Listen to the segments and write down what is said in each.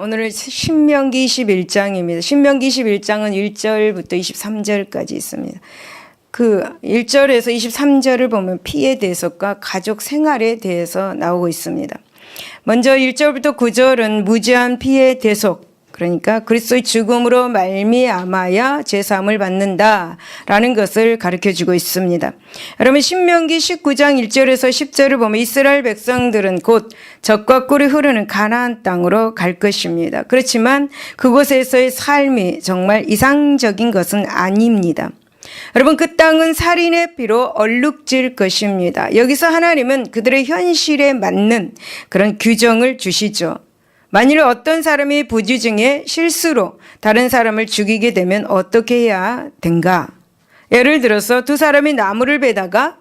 오늘은 신명기 21장입니다. 신명기 21장은 1절부터 23절까지 있습니다. 그 1절에서 23절을 보면 피에 대해서과 가족 생활에 대해서 나오고 있습니다. 먼저 1절부터 9절은 무죄한 피의 대속, 그러니까 그리스도의 죽음으로 말미암아야 제사함을 받는다라는 것을 가르쳐주고 있습니다. 여러분 신명기 19장 1절에서 10절을 보면 이스라엘 백성들은 곧 젖과 꿀이 흐르는 가나안 땅으로 갈 것입니다. 그렇지만 그곳에서의 삶이 정말 이상적인 것은 아닙니다. 여러분 그 땅은 살인의 피로 얼룩질 것입니다. 여기서 하나님은 그들의 현실에 맞는 그런 규정을 주시죠. 만일 어떤 사람이 부주중에 실수로 다른 사람을 죽이게 되면 어떻게 해야 된가? 예를 들어서 두 사람이 나무를 베다가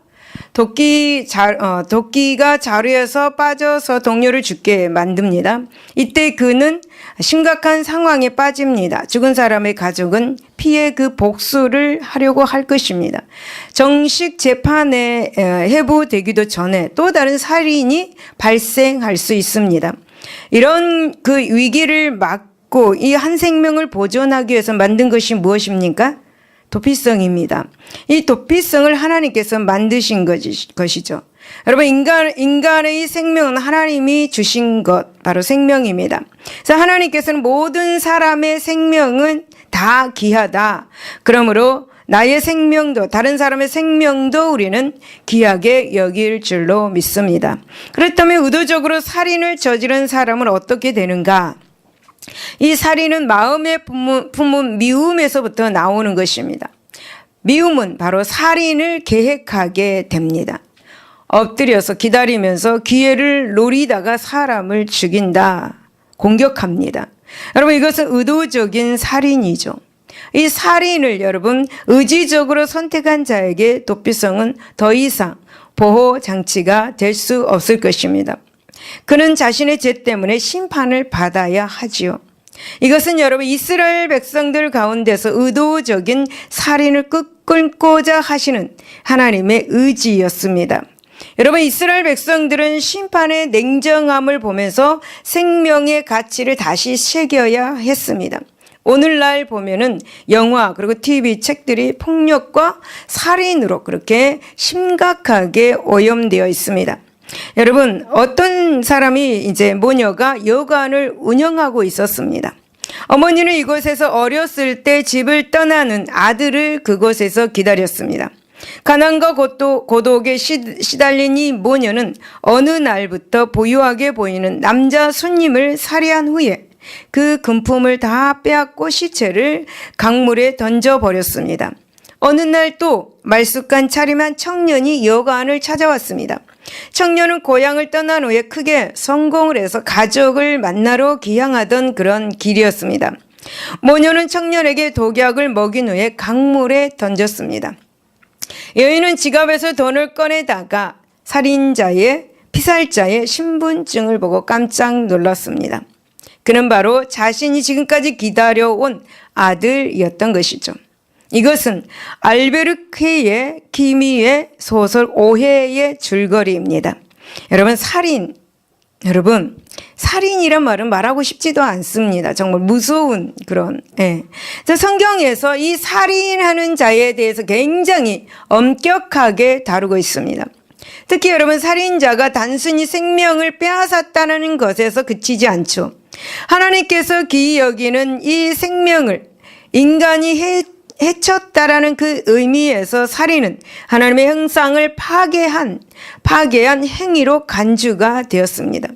도끼가 자루에서 빠져서 동료를 죽게 만듭니다. 이때 그는 심각한 상황에 빠집니다. 죽은 사람의 가족은 피해 그 복수를 하려고 할 것입니다. 정식 재판에 회부되기도 전에 또 다른 살인이 발생할 수 있습니다. 이런 그 위기를 막고 이 한 생명을 보존하기 위해서 만든 것이 무엇입니까? 도피성입니다. 이 도피성을 하나님께서 만드신 것이죠. 여러분 인간의 생명은 하나님이 주신 것 바로 생명입니다. 그래서 하나님께서는 모든 사람의 생명은 다 귀하다. 그러므로 나의 생명도 다른 사람의 생명도 우리는 귀하게 여길 줄로 믿습니다. 그렇다면 의도적으로 살인을 저지른 사람은 어떻게 되는가? 이 살인은 마음에 품은 미움에서부터 나오는 것입니다. 미움은 바로 살인을 계획하게 됩니다. 엎드려서 기다리면서 기회를 노리다가 사람을 죽인다, 공격합니다. 여러분 이것은 의도적인 살인이죠. 이 살인을 여러분 의지적으로 선택한 자에게 도피성은 더 이상 보호 장치가 될 수 없을 것입니다. 그는 자신의 죄 때문에 심판을 받아야 하지요. 이것은 여러분 이스라엘 백성들 가운데서 의도적인 살인을 끊고자 하시는 하나님의 의지였습니다. 여러분 이스라엘 백성들은 심판의 냉정함을 보면서 생명의 가치를 다시 새겨야 했습니다. 오늘날 보면은 영화 그리고 TV 책들이 폭력과 살인으로 그렇게 심각하게 오염되어 있습니다. 여러분 어떤 사람이 이제 모녀가 여관을 운영하고 있었습니다. 어머니는 이곳에서 어렸을 때 집을 떠나는 아들을 그곳에서 기다렸습니다. 가난과 고독에 시달린 이 모녀는 어느 날부터 부유하게 보이는 남자 손님을 살해한 후에 그 금품을 다 빼앗고 시체를 강물에 던져버렸습니다. 어느 날 또 말쑥한 차림한 청년이 여관을 찾아왔습니다. 청년은 고향을 떠난 후에 크게 성공을 해서 가족을 만나러 기향하던 그런 길이었습니다. 모녀는 청년에게 독약을 먹인 후에 강물에 던졌습니다. 여인은 지갑에서 돈을 꺼내다가 살인자의 피살자의 신분증을 보고 깜짝 놀랐습니다. 그는 바로 자신이 지금까지 기다려온 아들이었던 것이죠. 이것은 알베르 캐미의 소설 오해의 줄거리입니다. 여러분 살인이란 말은 말하고 싶지도 않습니다. 정말 무서운 그런. 성경에서 이 살인하는 자에 대해서 굉장히 엄격하게 다루고 있습니다. 특히 여러분 살인자가 단순히 생명을 빼앗았다는 것에서 그치지 않죠. 하나님께서 귀히 여기는 이 생명을 인간이 해쳤다라는 그 의미에서 살인은 하나님의 형상을 파괴한 행위로 간주가 되었습니다.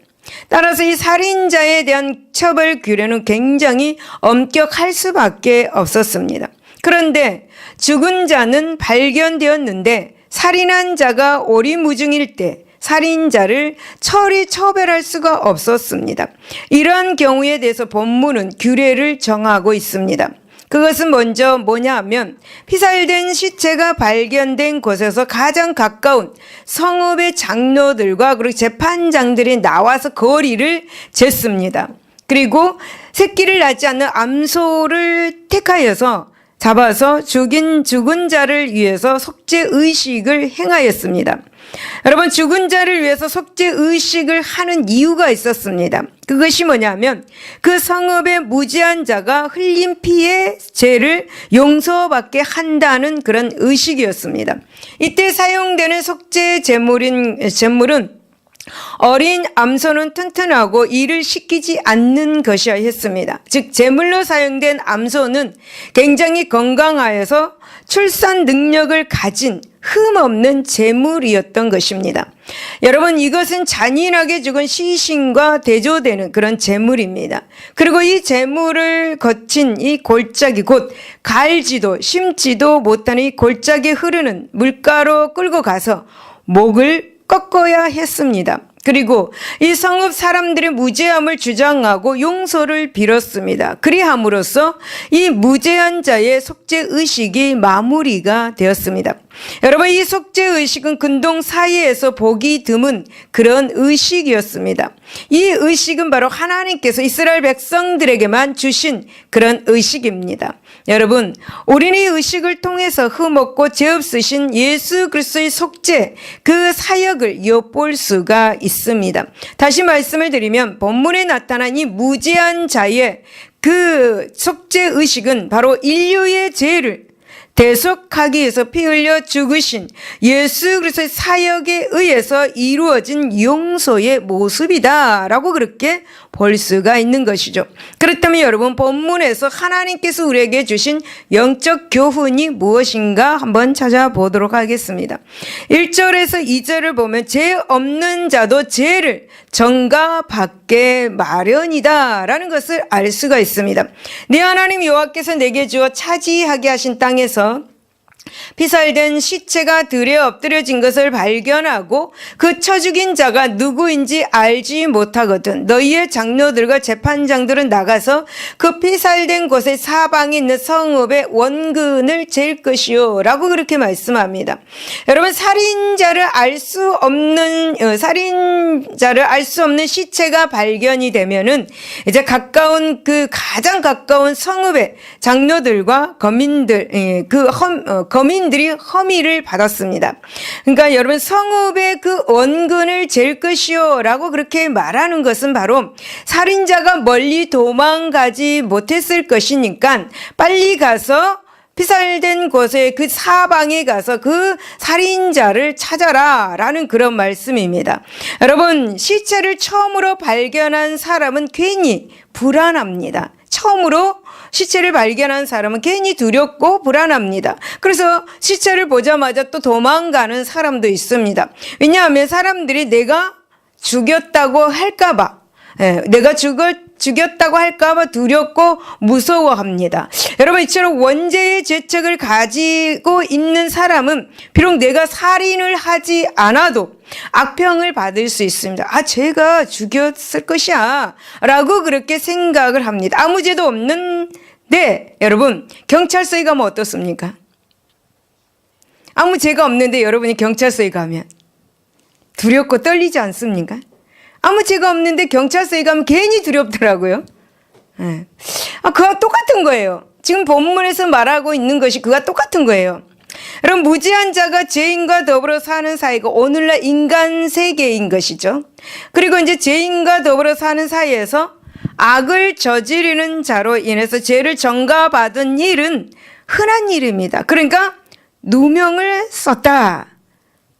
따라서 이 살인자에 대한 처벌 규례는 굉장히 엄격할 수밖에 없었습니다. 그런데 죽은 자는 발견되었는데 살인한 자가 오리무중일 때 살인자를 처벌할 수가 없었습니다. 이러한 경우에 대해서 본문은 규례를 정하고 있습니다. 그것은 먼저 뭐냐 하면 피살된 시체가 발견된 곳에서 가장 가까운 성읍의 장로들과 그리고 재판장들이 나와서 거리를 쟀습니다. 그리고 새끼를 낳지 않는 암소를 택하여서 잡아서 죽은 자를 위해서 속죄 의식을 행하였습니다. 여러분 죽은 자를 위해서 속죄 의식을 하는 이유가 있었습니다. 그것이 뭐냐면 그 성읍의 무죄한 자가 흘린 피의 죄를 용서받게 한다는 그런 의식이었습니다. 이때 사용되는 속죄 제물은 어린 암소는 튼튼하고 이를 씻기지 않는 것이어야 했습니다. 즉 제물로 사용된 암소는 굉장히 건강하여서 출산 능력을 가진 흠없는 제물이었던 것입니다. 여러분, 이것은 잔인하게 죽은 시신과 대조되는 그런 제물입니다. 그리고 이 제물을 거친 이 골짜기, 곧 갈지도 심지도 못하는 이 골짜기에 흐르는 물가로 끌고 가서 목을 꺾어야 했습니다. 그리고 이 성읍 사람들의 무죄함을 주장하고 용서를 빌었습니다. 그리함으로써 이 무죄한 자의 속죄 의식이 마무리가 되었습니다. 여러분, 이 속죄 의식은 근동 사이에서 보기 드문 그런 의식이었습니다. 이 의식은 바로 하나님께서 이스라엘 백성들에게만 주신 그런 의식입니다. 여러분, 우리는 이 의식을 통해서 흠없고 죄 없으신 예수 그리스도의 속죄, 그 사역을 엿볼 수가 있습니다. 다시 말씀을 드리면 본문에 나타난 이 무죄한 자의 그 속죄 의식은 바로 인류의 죄를 대속하기 위해서 피 흘려 죽으신 예수 그리스도의 사역에 의해서 이루어진 용서의 모습이다라고 그렇게 볼 수가 있는 것이죠. 그렇다면 여러분, 본문에서 하나님께서 우리에게 주신 영적 교훈이 무엇인가 한번 찾아보도록 하겠습니다. 1절에서 2절을 보면 죄 없는 자도 죄를 전가받게 마련이다라는 것을 알 수가 있습니다. 네 하나님 여호와께서 내게 주어 차지하게 하신 땅에서 피살된 시체가 들에 엎드려진 것을 발견하고 그 쳐 죽인 자가 누구인지 알지 못하거든 너희의 장로들과 재판장들은 나가서 그 피살된 곳의 사방에 있는 성읍의 원근을 잴 것이요 라고 그렇게 말씀합니다. 여러분, 살인자를 알 수 없는 시체가 발견이 되면은 이제 가장 가까운 성읍의 장로들과 거민들이 혐의를 받았습니다. 그러니까 여러분, 성읍의 그 원근을 잴 것이요 라고 그렇게 말하는 것은 바로 살인자가 멀리 도망가지 못했을 것이니까 빨리 가서 피살된 곳에 그 사방에 가서 그 살인자를 찾아라 라는 그런 말씀입니다. 여러분, 시체를 처음으로 발견한 사람은 괜히 불안합니다. 처음으로 시체를 발견한 사람은 괜히 두렵고 불안합니다. 그래서 시체를 보자마자 또 도망가는 사람도 있습니다. 왜냐하면 사람들이 내가 죽였다고 할까봐, 내가 죽였다고 할까봐 두렵고 무서워합니다. 여러분, 이처럼 원죄의 죄책을 가지고 있는 사람은 비록 내가 살인을 하지 않아도 악평을 받을 수 있습니다. 제가 죽였을 것이야 라고 그렇게 생각을 합니다. 아무 죄도 없는데 여러분, 경찰서에 가면 어떻습니까? 아무 죄가 없는데 여러분이 경찰서에 가면 두렵고 떨리지 않습니까? 아무 죄가 없는데 경찰서에 가면 괜히 두렵더라고요. 그와 똑같은 거예요. 지금 본문에서 말하고 있는 것이 그와 똑같은 거예요. 여러분, 무죄한 자가 죄인과 더불어 사는 사이가 오늘날 인간 세계인 것이죠. 그리고 이제 죄인과 더불어 사는 사이에서 악을 저지르는 자로 인해서 죄를 전가받은 일은 흔한 일입니다. 그러니까 누명을 썼다.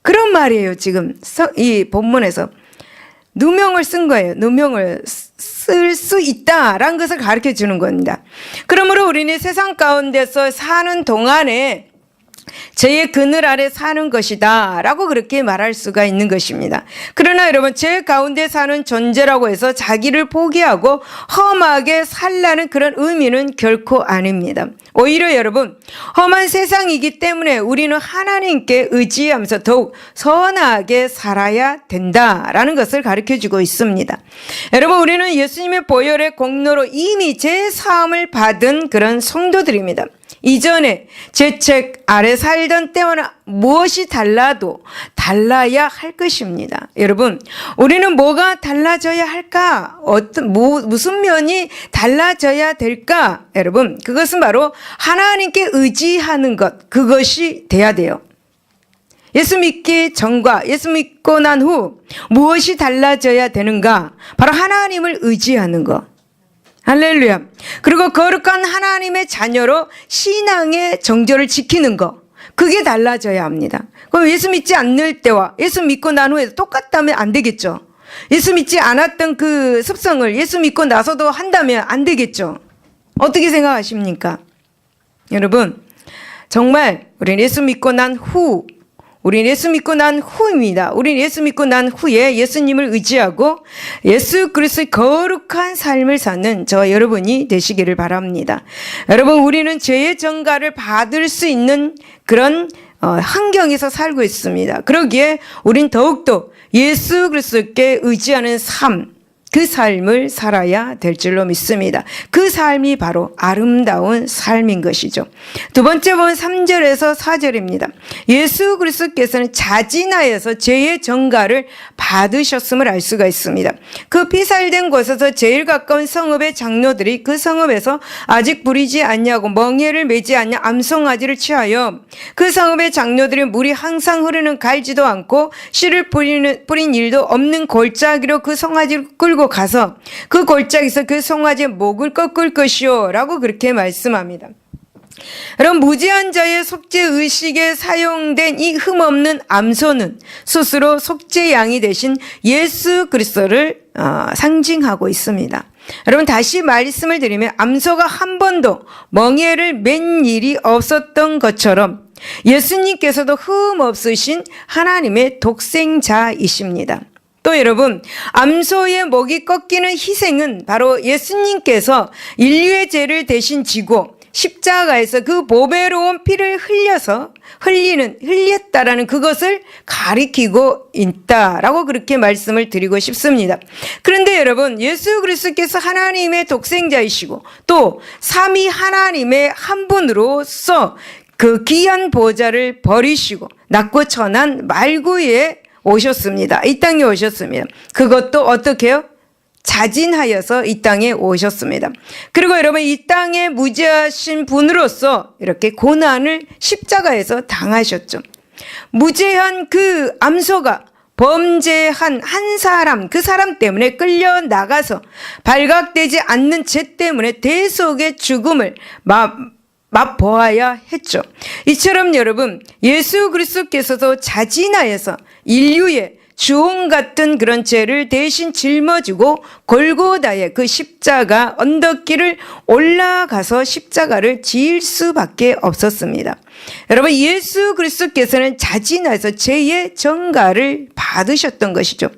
그런 말이에요. 지금 이 본문에서. 누명을 쓴 거예요. 누명을 쓸 수 있다라는 것을 가르쳐 주는 겁니다. 그러므로 우리는 세상 가운데서 사는 동안에 죄의 그늘 아래 사는 것이다 라고 그렇게 말할 수가 있는 것입니다. 그러나 여러분, 죄 가운데 사는 존재라고 해서 자기를 포기하고 험하게 살라는 그런 의미는 결코 아닙니다. 오히려 여러분, 험한 세상이기 때문에 우리는 하나님께 의지하면서 더욱 선하게 살아야 된다라는 것을 가르쳐주고 있습니다. 여러분, 우리는 예수님의 보혈의 공로로 이미 죄 사함을 받은 그런 성도들입니다. 이전에 죄책 아래 살던 때와는 무엇이 달라도 달라야 할 것입니다. 여러분, 우리는 뭐가 달라져야 할까? 무슨 면이 달라져야 될까? 여러분, 그것은 바로 하나님께 의지하는 것, 그것이 돼야 돼요. 예수 믿기 전과 예수 믿고 난 후 무엇이 달라져야 되는가? 바로 하나님을 의지하는 것. 할렐루야. 그리고 거룩한 하나님의 자녀로 신앙의 정절을 지키는 것. 그게 달라져야 합니다. 그럼 예수 믿지 않을 때와 예수 믿고 난 후에 똑같다면 안 되겠죠. 예수 믿지 않았던 그 습성을 예수 믿고 나서도 한다면 안 되겠죠. 어떻게 생각하십니까? 여러분, 정말 우리는 예수 믿고 난 후, 우리는 예수 믿고 난 후입니다. 우리는 예수 믿고 난 후에 예수님을 의지하고 예수 그리스도의 거룩한 삶을 사는 저와 여러분이 되시기를 바랍니다. 여러분, 우리는 죄의 정가를 받을 수 있는 그런 환경에서 살고 있습니다. 그러기에 우린 더욱더 예수 그리스도께 의지하는 삶, 그 삶을 살아야 될 줄로 믿습니다. 그 삶이 바로 아름다운 삶인 것이죠. 두 번째 보면 3절에서 4절입니다. 예수 그리스도께서는 자진하여서 죄의 정가를 받으셨음을 알 수가 있습니다. 그 피살된 곳에서 제일 가까운 성읍의 장로들이 그 성읍에서 아직 부리지 않냐고 멍에를 매지 않냐 암송아지를 취하여 그 성읍의 장로들이 물이 항상 흐르는 갈지도 않고 씨를 뿌린 일도 없는 골짜기로 그 송아지를 끌고 가서 그 골짜기에서 그 송아지의 목을 꺾을 것이요 라고 그렇게 말씀합니다. 여러분, 무지한 자의 속죄의식에 사용된 이 흠없는 암소는 스스로 속죄양이 되신 예수 그리스도를 상징하고 있습니다. 여러분, 다시 말씀을 드리면 암소가 한 번도 멍에를 맨 일이 없었던 것처럼 예수님께서도 흠없으신 하나님의 독생자이십니다. 또 여러분, 암소의 목이 꺾이는 희생은 바로 예수님께서 인류의 죄를 대신 지고 십자가에서 그 보배로운 피를 흘렸다라는 그것을 가리키고 있다라고 그렇게 말씀을 드리고 싶습니다. 그런데 여러분, 예수 그리스도께서 하나님의 독생자이시고 또 삼위 하나님의 한 분으로서 그 귀한 보좌를 버리시고 낮고 천한 말구에 오셨습니다. 이 땅에 오셨습니다. 그것도 어떻게 해요? 자진하여서 이 땅에 오셨습니다. 그리고 여러분, 이 땅에 무죄하신 분으로서 이렇게 고난을 십자가에서 당하셨죠. 무죄한 그 암소가 범죄한 한 사람, 그 사람 때문에 끌려 나가서 발각되지 않는 죄 때문에 대속의 죽음을 맛보아야 했죠. 이처럼 여러분, 예수 그리스도께서도 자진하여서 인류의 주홍 같은 그런 죄를 대신 짊어지고 골고다의 그 십자가 언덕길을 올라가서 십자가를 지을 수밖에 없었습니다. 여러분, 예수 그리스도께서는 자진해서 죄의 정가를 받으셨던 것이죠.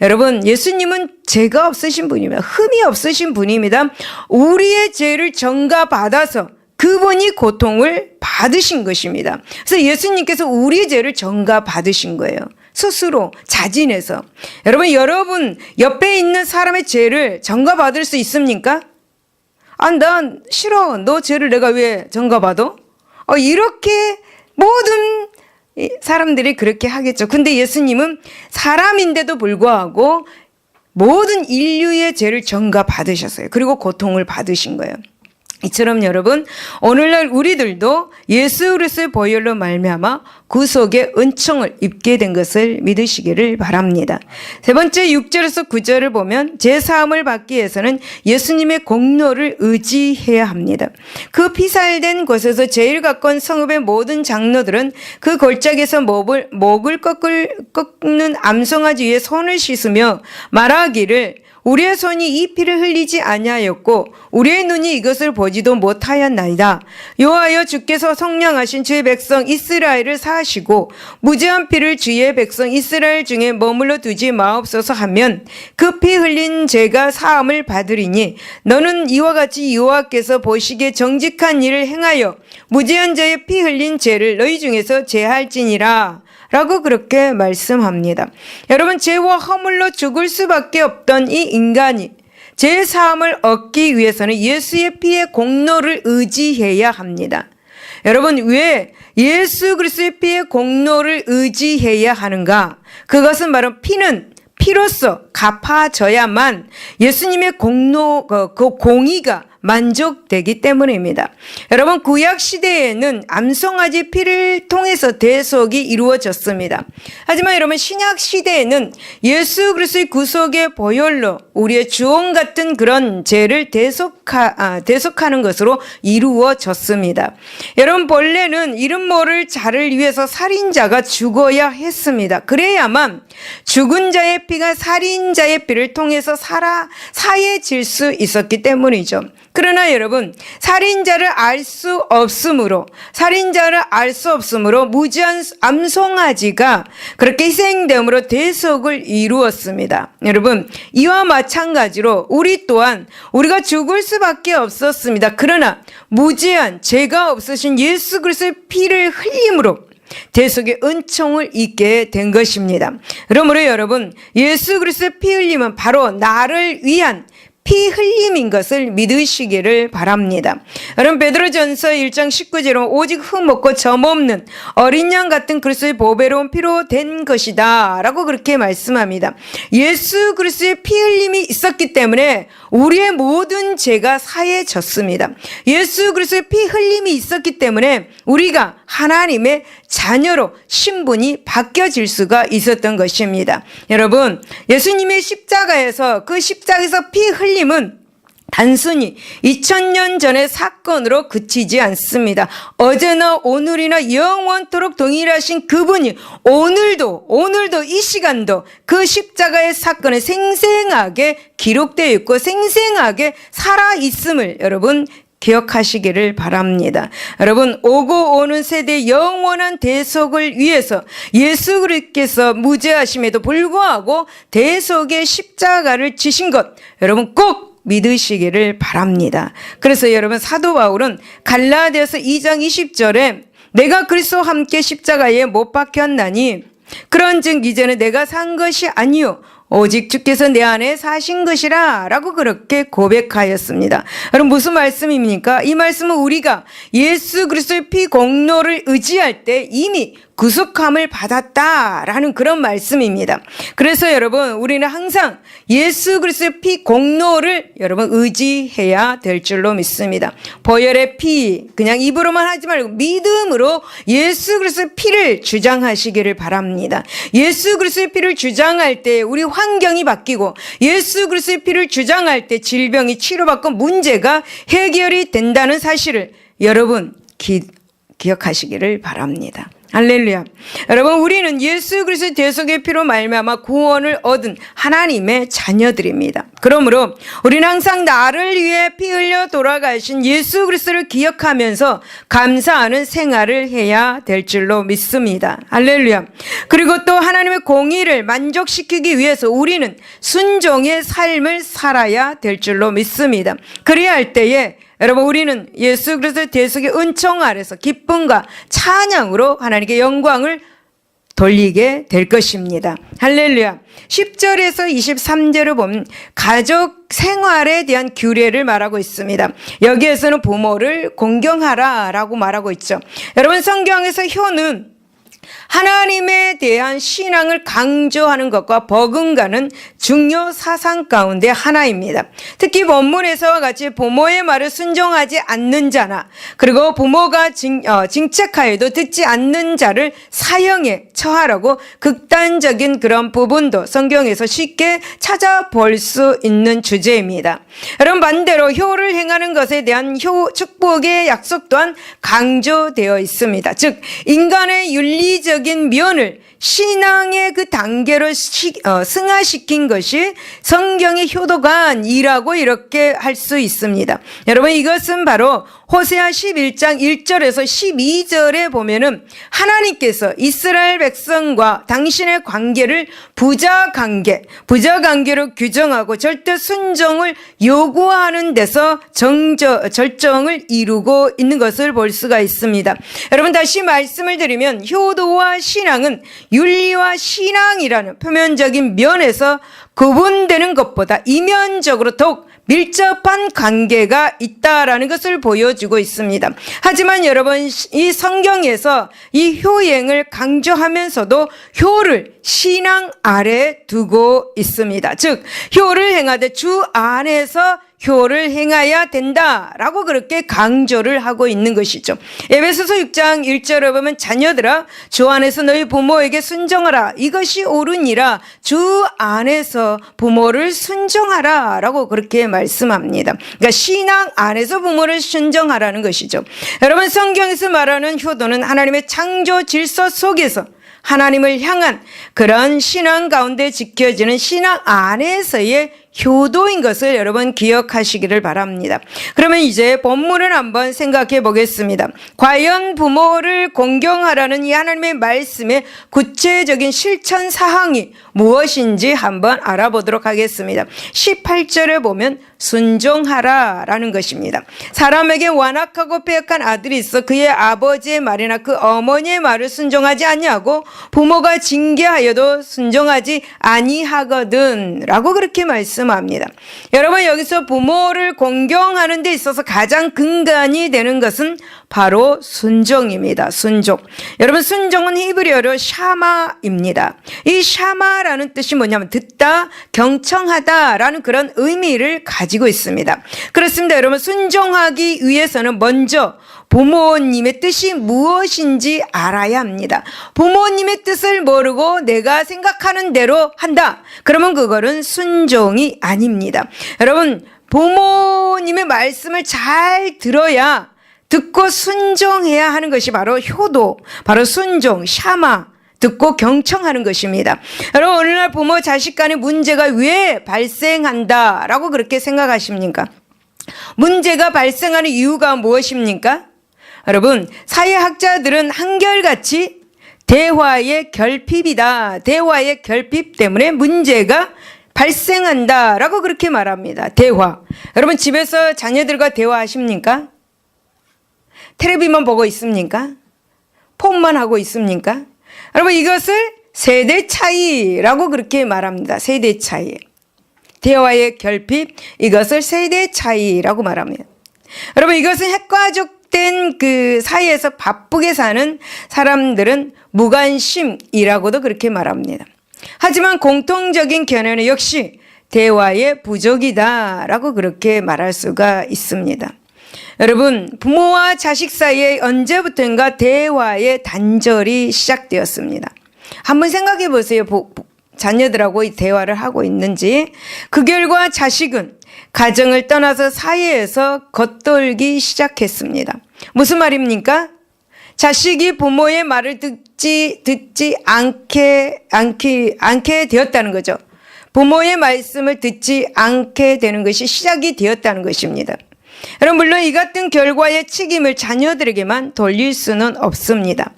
여러분, 예수님은 죄가 없으신 분입니다. 흠이 없으신 분입니다. 우리의 죄를 정가받아서 그분이 고통을 받으신 것입니다. 그래서 예수님께서 우리의 죄를 정가받으신 거예요. 스스로 자진해서. 여러분 옆에 있는 사람의 죄를 정가받을 수 있습니까? 난 싫어. 너 죄를 내가 왜 정가받아? 이렇게 모든 사람들이 그렇게 하겠죠. 근데 예수님은 사람인데도 불구하고 모든 인류의 죄를 정가받으셨어요. 그리고 고통을 받으신 거예요. 이처럼 여러분, 오늘날 우리들도 예수 그리스도의 보혈로 말미암아 구속의 은총을 입게 된 것을 믿으시기를 바랍니다. 세 번째 6절에서 9절을 보면 제사함을 받기 위해서는 예수님의 공로를 의지해야 합니다. 그 피살된 곳에서 제일 가까운 성읍의 모든 장로들은 그 골짜기에서 목을 꺾는 암송아지 위에 손을 씻으며 말하기를 우리의 손이 이 피를 흘리지 아니하였고 우리의 눈이 이것을 보지도 못하였나이다. 여호와여, 주께서 속량하신 주의 백성 이스라엘을 사하시고 무죄한 피를 주의 백성 이스라엘 중에 머물러 두지 마옵소서 하면 그 피 흘린 죄가 사함을 받으리니 너는 이와 같이 여호와께서 보시기에 정직한 일을 행하여 무죄한 자의 피 흘린 죄를 너희 중에서 제할지니라 라고 그렇게 말씀합니다. 여러분, 죄와 허물로 죽을 수밖에 없던 이 인간이 죄 사함을 얻기 위해서는 예수의 피의 공로를 의지해야 합니다. 여러분, 왜 예수 그리스도의 피의 공로를 의지해야 하는가? 그것은 바로 피로써 갚아져야만 예수님의 공로, 그 공의가 만족되기 때문입니다. 여러분, 구약 시대에는 암송아지 피를 통해서 대속이 이루어졌습니다. 하지만 여러분, 신약 시대에는 예수 그리스도의 구속의 보혈로 우리의 주홍 같은 그런 죄를 대속하는 것으로 이루어졌습니다. 여러분, 본래는 이름 모를 자를 위해서 살인자가 죽어야 했습니다. 그래야만 죽은 자의 피가 살인자의 피를 통해서 사해질 수 있었기 때문이죠. 그러나 여러분, 살인자를 알 수 없으므로 무지한 암송아지가 그렇게 희생됨으로 대속을 이루었습니다. 여러분, 이와 마찬가지로 우리 또한 우리가 죽을 수밖에 없었습니다. 그러나 무지한 죄가 없으신 예수 그리스도의 피를 흘림으로 대속의 은총을 잊게 된 것입니다. 그러므로 여러분, 예수 그리스도의 피 흘림은 바로 나를 위한 피 흘림인 것을 믿으시기를 바랍니다. 여러분, 베드로전서 1장 19절은 오직 흠없고 점없는 어린 양 같은 그리스도의 보배로운 피로 된 것이다 라고 그렇게 말씀합니다. 예수 그리스도의 피 흘림이 있었기 때문에 우리의 모든 죄가 사해졌습니다. 예수 그리스도의 피 흘림이 있었기 때문에 우리가 하나님의 자녀로 신분이 바뀌어질 수가 있었던 것입니다. 여러분, 예수님의 십자가에서 피 흘림은 단순히 2000년 전의 사건으로 그치지 않습니다. 어제나 오늘이나 영원토록 동일하신 그분이 오늘도 이 시간도 그 십자가의 사건에 생생하게 기록되어 있고 생생하게 살아있음을 여러분 기억하시기를 바랍니다. 여러분, 오고 오는 세대의 영원한 대속을 위해서 예수 그리스도께서 무죄하심에도 불구하고 대속의 십자가를 지신 것 여러분 꼭 믿으시기를 바랍니다. 그래서 여러분, 사도 바울은 갈라디아서 2장 20절에 내가 그리스도와 함께 십자가에 못 박혔나니 그런즉 이제는 내가 산 것이 아니요 오직 주께서 내 안에 사신 것이라 라고 그렇게 고백하였습니다. 여러분, 무슨 말씀입니까? 이 말씀은 우리가 예수 그리스도의 피 공로를 의지할 때 이미 구속함을 받았다라는 그런 말씀입니다. 그래서 여러분, 우리는 항상 예수 그리스도의 피 공로를 여러분 의지해야 될 줄로 믿습니다. 보혈의 피 그냥 입으로만 하지 말고 믿음으로 예수 그리스도의 피를 주장하시기를 바랍니다. 예수 그리스도의 피를 주장할 때 우리 환경이 바뀌고 예수 그리스도의 피를 주장할 때 질병이 치료받고 문제가 해결이 된다는 사실을 여러분 기억하시기를 바랍니다. 할렐루야. 여러분, 우리는 예수 그리스도의 대속의 피로 말미암아 구원을 얻은 하나님의 자녀들입니다. 그러므로 우리는 항상 나를 위해 피 흘려 돌아가신 예수 그리스도를 기억하면서 감사하는 생활을 해야 될 줄로 믿습니다. 할렐루야. 그리고 또 하나님의 공의를 만족시키기 위해서 우리는 순종의 삶을 살아야 될 줄로 믿습니다. 그래야 할 때에 여러분, 우리는 예수 그리스도의 대속의 은총 아래서 기쁨과 찬양으로 하나님께 영광을 돌리게 될 것입니다. 할렐루야. 10절에서 23절을 보면 가족 생활에 대한 규례를 말하고 있습니다. 여기에서는 부모를 공경하라 라고 말하고 있죠. 여러분, 성경에서 효는 하나님에 대한 신앙을 강조하는 것과 버금가는 중요 사상 가운데 하나입니다. 특히 본문에서와 같이 부모의 말을 순종하지 않는 자나 그리고 부모가 징책하여도 듣지 않는 자를 사형에 처하라고 극단적인 그런 부분도 성경에서 쉽게 찾아볼 수 있는 주제입니다. 여러분, 반대로 효를 행하는 것에 대한 축복의 약속 또한 강조되어 있습니다. 즉 인간의 윤리적인 면을 신앙의 그 단계로 승화시킨 것이 성경의 효도관이라고 이렇게 할 수 있습니다. 여러분, 이것은 바로 호세아 11장 1절에서 12절에 보면은 하나님께서 이스라엘 백성과 당신의 관계를 부자관계로 규정하고 절대 순종을 요구하는 데서 절정을 이루고 있는 것을 볼 수가 있습니다. 여러분, 다시 말씀을 드리면 효도와 신앙은 윤리와 신앙이라는 표면적인 면에서 구분되는 것보다 이면적으로 더욱 밀접한 관계가 있다라는 것을 보여주고 있습니다. 하지만 여러분, 이 성경에서 이 효행을 강조하면서도 효를 신앙 아래 두고 있습니다. 즉 효를 행하되 주 안에서 효를 행해야 된다라고 그렇게 강조를 하고 있는 것이죠. 에베소서 6장 1절에 보면 자녀들아 주 안에서 너희 부모에게 순종하라 이것이 옳으니라 주 안에서 부모를 순종하라 라고 그렇게 말씀합니다. 그러니까 신앙 안에서 부모를 순종하라는 것이죠. 여러분 성경에서 말하는 효도는 하나님의 창조 질서 속에서 하나님을 향한 그런 신앙 가운데 지켜지는 신앙 안에서의 효도인 것을 여러분 기억하시기를 바랍니다. 그러면 이제 본문을 한번 생각해 보겠습니다. 과연 부모를 공경하라는 이 하나님의 말씀의 구체적인 실천 사항이 무엇인지 한번 알아보도록 하겠습니다. 18절에 보면 순종하라 라는 것입니다. 사람에게 완악하고 패역한 아들이 있어 그의 아버지의 말이나 그 어머니의 말을 순종하지 아니하고 부모가 징계하여도 순종하지 아니하거든 라고 그렇게 말씀합니다. 여러분 여기서 부모를 공경하는 데 있어서 가장 근간이 되는 것은 바로 순종입니다. 순종. 여러분 순종은 히브리어로 샤마입니다. 이 샤마라는 뜻이 뭐냐면 듣다, 경청하다라는 그런 의미를 가지고 있습니다. 그렇습니다. 여러분 순종하기 위해서는 먼저 부모님의 뜻이 무엇인지 알아야 합니다. 부모님의 뜻을 모르고 내가 생각하는 대로 한다. 그러면 그거는 순종이 아닙니다. 여러분 부모님의 말씀을 잘 들어야 듣고 순종해야 하는 것이 바로 효도, 바로 순종, 샤마, 듣고 경청하는 것입니다. 여러분 어느 날 부모 자식 간의 문제가 왜 발생한다라고 그렇게 생각하십니까? 문제가 발생하는 이유가 무엇입니까? 여러분 사회학자들은 한결같이 대화의 결핍이다. 대화의 결핍 때문에 문제가 발생한다라고 그렇게 말합니다. 대화. 여러분 집에서 자녀들과 대화하십니까? 텔레비만 보고 있습니까? 폰만 하고 있습니까? 여러분 이것을 세대 차이라고 그렇게 말합니다. 세대 차이. 대화의 결핍 이것을 세대 차이라고 말합니다. 여러분 이것은 핵가족된 그 사이에서 바쁘게 사는 사람들은 무관심이라고도 그렇게 말합니다. 하지만 공통적인 견해는 역시 대화의 부족이다라고 그렇게 말할 수가 있습니다. 여러분 부모와 자식 사이에 언제부턴가 대화의 단절이 시작되었습니다. 한번 생각해 보세요. 자녀들하고 이 대화를 하고 있는지. 그 결과 자식은 가정을 떠나서 사회에서 겉돌기 시작했습니다. 무슨 말입니까? 자식이 부모의 말을 듣지 않게 되었다는 거죠. 부모의 말씀을 듣지 않게 되는 것이 시작이 되었다는 것입니다. 여러분 물론 이 같은 결과의 책임을 자녀들에게만 돌릴 수는 없습니다.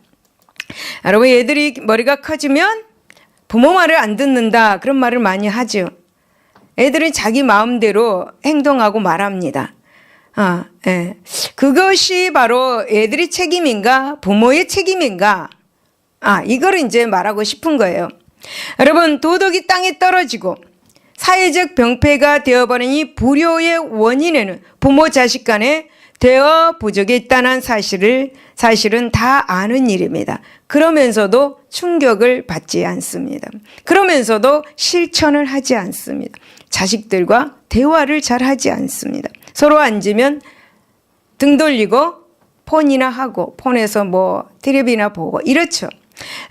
여러분 애들이 머리가 커지면 부모 말을 안 듣는다 그런 말을 많이 하죠. 애들은 자기 마음대로 행동하고 말합니다. 예. 그것이 바로 애들의 책임인가 부모의 책임인가 이거를 이제 말하고 싶은 거예요. 여러분 도덕이 땅에 떨어지고 사회적 병폐가 되어버린 이 불효의 원인에는 부모 자식 간의 대화 부족이 있다는 사실은 다 아는 일입니다. 그러면서도 충격을 받지 않습니다. 그러면서도 실천을 하지 않습니다. 자식들과 대화를 잘 하지 않습니다. 서로 앉으면 등 돌리고 폰이나 하고 폰에서 뭐 텔레비나 보고 이렇죠.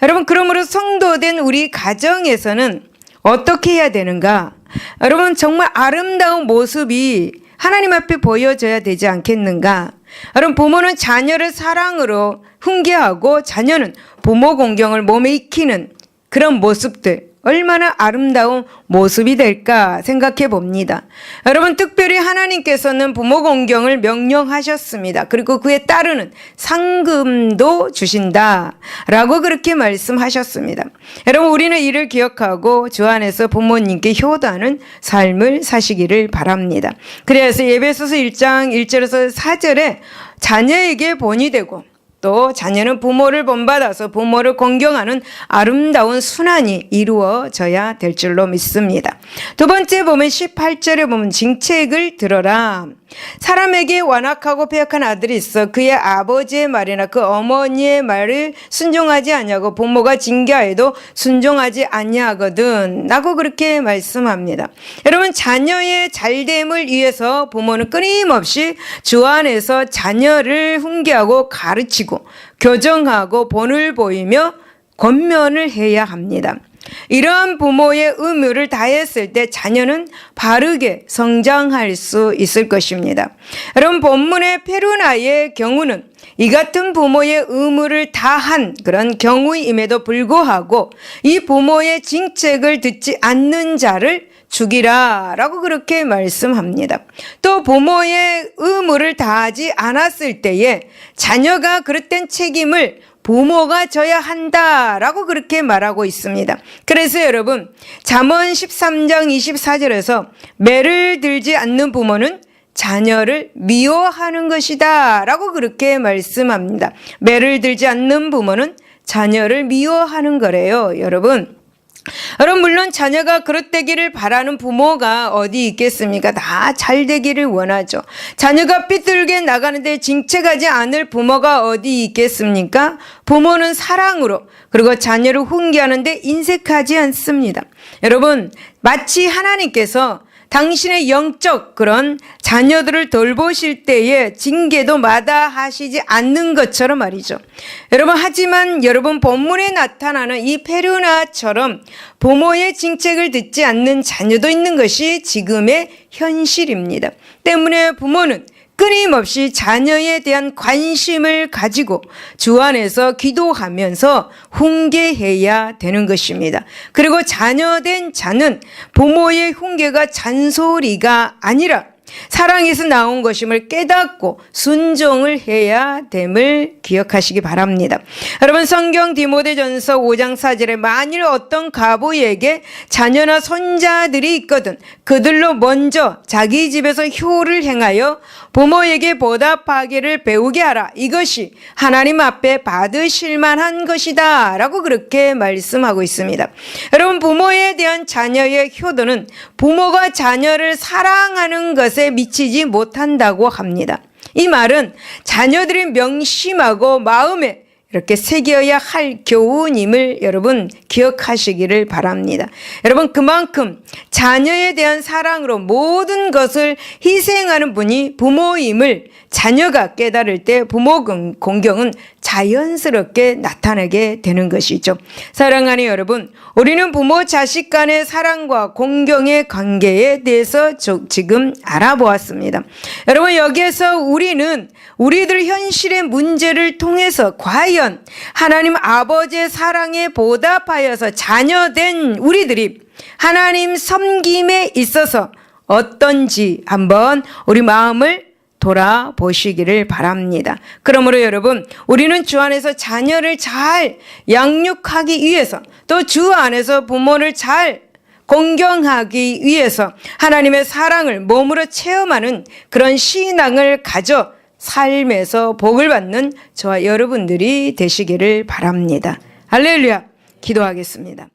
여러분 그러므로 성도된 우리 가정에서는 어떻게 해야 되는가? 여러분 정말 아름다운 모습이 하나님 앞에 보여져야 되지 않겠는가? 여러분 부모는 자녀를 사랑으로 훈계하고 자녀는 부모 공경을 몸에 익히는 그런 모습들 얼마나 아름다운 모습이 될까 생각해 봅니다. 여러분 특별히 하나님께서는 부모 공경을 명령하셨습니다. 그리고 그에 따르는 상금도 주신다라고 그렇게 말씀하셨습니다. 여러분 우리는 이를 기억하고 주 안에서 부모님께 효도하는 삶을 사시기를 바랍니다. 그래서 에베소서 1장 1절에서 4절에 자녀에게 본이 되고 또 자녀는 부모를 본받아서 부모를 공경하는 아름다운 순환이 이루어져야 될 줄로 믿습니다. 두 번째 보면 18절에 보면 징책을 들어라. 사람에게 완악하고 패역한 아들이 있어 그의 아버지의 말이나 그 어머니의 말을 순종하지 아니하고 부모가 징계하여도 순종하지 아니하거든 라고 그렇게 말씀합니다. 여러분, 자녀의 잘됨을 위해서 부모는 끊임없이 주 안에서 자녀를 훈계하고 가르치고 교정하고 본을 보이며 권면을 해야 합니다. 이러한 부모의 의무를 다했을 때 자녀는 바르게 성장할 수 있을 것입니다. 여러분, 본문의 페루나의 경우는 이 같은 부모의 의무를 다한 그런 경우임에도 불구하고 이 부모의 징책을 듣지 않는 자를 죽이라 라고 그렇게 말씀합니다. 또 부모의 의무를 다하지 않았을 때에 자녀가 그릇된 책임을 부모가 져야 한다라고 그렇게 말하고 있습니다. 그래서 여러분, 잠언 13장 24절에서 매를 들지 않는 부모는 자녀를 미워하는 것이다 라고 그렇게 말씀합니다. 매를 들지 않는 부모는 자녀를 미워하는 거래요. 여러분, 물론 자녀가 그릇되기를 바라는 부모가 어디 있겠습니까? 다 잘되기를 원하죠. 자녀가 삐뚤게 나가는데 징책하지 않을 부모가 어디 있겠습니까? 부모는 사랑으로 그리고 자녀를 훈계하는데 인색하지 않습니다. 여러분, 마치 하나님께서 당신의 영적 그런 자녀들을 돌보실 때에 징계도 마다하시지 않는 것처럼 말이죠. 여러분, 하지만 여러분 본문에 나타나는 이 페루나처럼 부모의 징책을 듣지 않는 자녀도 있는 것이 지금의 현실입니다. 때문에 부모는 끊임없이 자녀에 대한 관심을 가지고 주 안에서 기도하면서 훈계해야 되는 것입니다. 그리고 자녀된 자는 부모의 훈계가 잔소리가 아니라 사랑에서 나온 것임을 깨닫고 순종을 해야 됨을 기억하시기 바랍니다. 여러분, 성경 디모데전서 5장 4절에 만일 어떤 과부에게 자녀나 손자들이 있거든 그들로 먼저 자기 집에서 효를 행하여 부모에게 보답하기를 배우게 하라. 이것이 하나님 앞에 받으실 만한 것이다 라고 그렇게 말씀하고 있습니다. 여러분, 부모에 대한 자녀의 효도는 부모가 자녀를 사랑하는 것에 미치지 못한다고 합니다. 이 말은 자녀들이 명심하고 마음에 이렇게 새겨야 할 교훈임을 여러분 기억하시기를 바랍니다. 여러분, 그만큼 자녀에 대한 사랑으로 모든 것을 희생하는 분이 부모임을 자녀가 깨달을 때 부모 공경은 자연스럽게 나타나게 되는 것이죠. 사랑하는 여러분, 우리는 부모 자식 간의 사랑과 공경의 관계에 대해서 지금 알아보았습니다. 여러분, 여기에서 우리는 우리들 현실의 문제를 통해서 과연 하나님 아버지의 사랑에 보답하여서 자녀된 우리들이 하나님 섬김에 있어서 어떤지 한번 우리 마음을 돌아보시기를 바랍니다. 그러므로 여러분, 우리는 주 안에서 자녀를 잘 양육하기 위해서 또 주 안에서 부모를 잘 공경하기 위해서 하나님의 사랑을 몸으로 체험하는 그런 신앙을 가져 삶에서 복을 받는 저와 여러분들이 되시기를 바랍니다. 할렐루야. 기도하겠습니다.